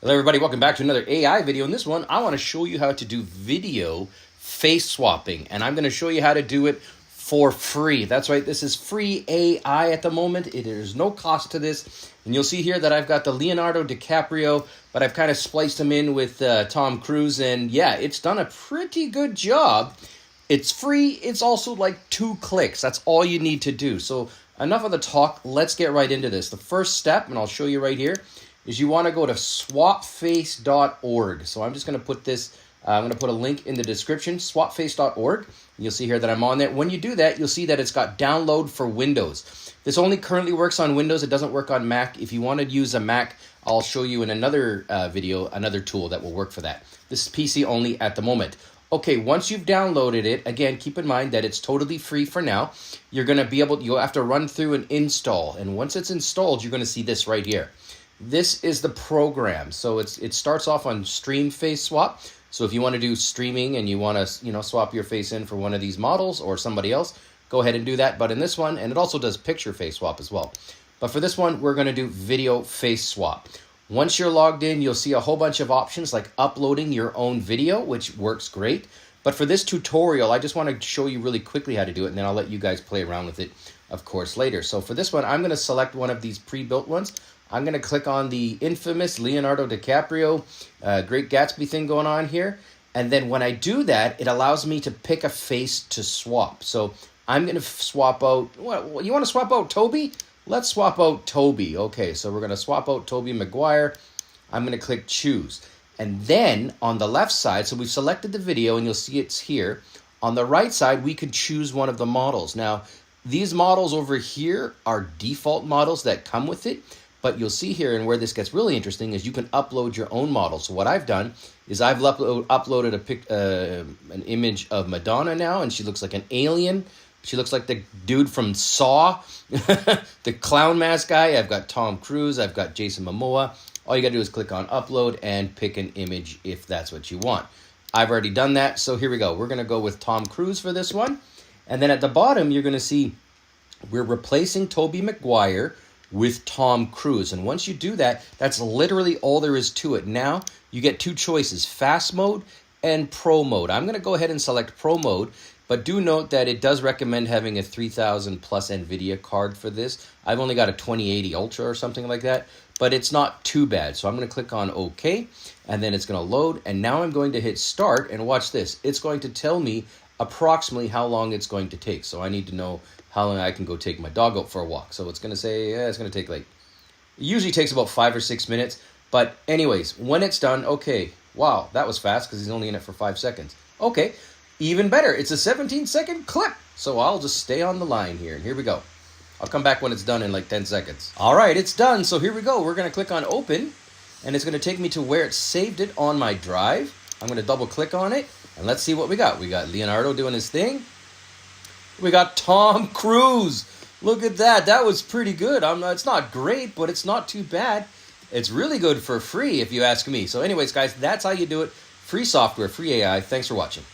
Hello everybody, welcome back to another AI video. In this one, I want to show you how to do video face swapping, and I'm going to show you how to do it for free. That's right, this is free AI at the moment. There's no cost to this, and you'll see here that I've got the Leonardo DiCaprio, but I've kind of spliced him in with Tom Cruise, and yeah, it's done a pretty good job. It's free. It's also like 2 clicks. That's all you need to do. So enough of the talk. Let's get right into this. The first step, and I'll show you right here, is you want to go to swapface.org. So I'm just going to put this, I'm going to put a link in the description, swapface.org. You'll see here that I'm on there. When you do that, you'll see that it's got download for Windows. This only currently works on Windows. It doesn't work on Mac. If you want to use a Mac, I'll show you in another video, another tool that will work for that. This is PC only at the moment. Okay, once you've downloaded it, again, keep in mind that it's totally free for now. You're going to be able, you'll have to run through an install. And once it's installed, you're going to see this right here. This is the program. So it starts off on stream face swap. So if you want to do streaming and you want to, swap your face in for one of these models or somebody else, go ahead and do that. But in this one, and it also does picture face swap as well. But for this one, we're going to do video face swap. Once you're logged in, you'll see a whole bunch of options like uploading your own video, which works great. But for this tutorial, I just want to show you really quickly how to do it, and then I'll let you guys play around with it, of course, later. So for this one, I'm going to select one of these pre-built ones. I'm going to click on the infamous Leonardo DiCaprio Great Gatsby thing going on here. And then when I do that, it allows me to pick a face to swap. So I'm going to swap out, what, you want to swap out Toby? Let's swap out Toby. Okay, so we're going to swap out Tobey Maguire. I'm going to click choose. And then on the left side, so we've selected the video and you'll see it's here. On the right side, we can choose one of the models. Now, these models over here are default models that come with it. But you'll see here, and where this gets really interesting, is you can upload your own model. So what I've done is I've uploaded an image of Madonna now, and she looks like an alien. She looks like the dude from Saw, the clown mask guy. I've got Tom Cruise. I've got Jason Momoa. All you got to do is click on upload and pick an image if that's what you want. I've already done that, so here we go. We're going to go with Tom Cruise for this one. And then at the bottom, you're going to see we're replacing Tobey Maguire with Tom Cruise. And once you do that, that's literally all there is to it. Now, you get 2 choices, fast mode and pro mode. I'm going to go ahead and select pro mode, but do note that it does recommend having a 3000 plus Nvidia card for this. I've only got a 2080 Ultra or something like that, but it's not too bad. So I'm going to click on OK, and then it's going to load. And now I'm going to hit start, and watch this. It's going to tell me approximately how long it's going to take. So I need to know how long I can go take my dog out for a walk. So it's going to say, it's going to take it usually takes about 5 or 6 minutes. But anyways, when it's done, okay, wow, that was fast because he's only in it for 5 seconds. Okay, even better, it's a 17-second clip. So I'll just stay on the line here, and here we go. I'll come back when it's done in like 10 seconds. All right, it's done. So here we go. We're going to click on open, and it's going to take me to where it saved it on my drive. I'm going to double click on it, and let's see what we got. We got Leonardo doing his thing. We got Tom Cruise. Look at that. That was pretty good. It's not great, but it's not too bad. It's really good for free, if you ask me. So anyways, guys, that's how you do it. Free software, free AI. Thanks for watching.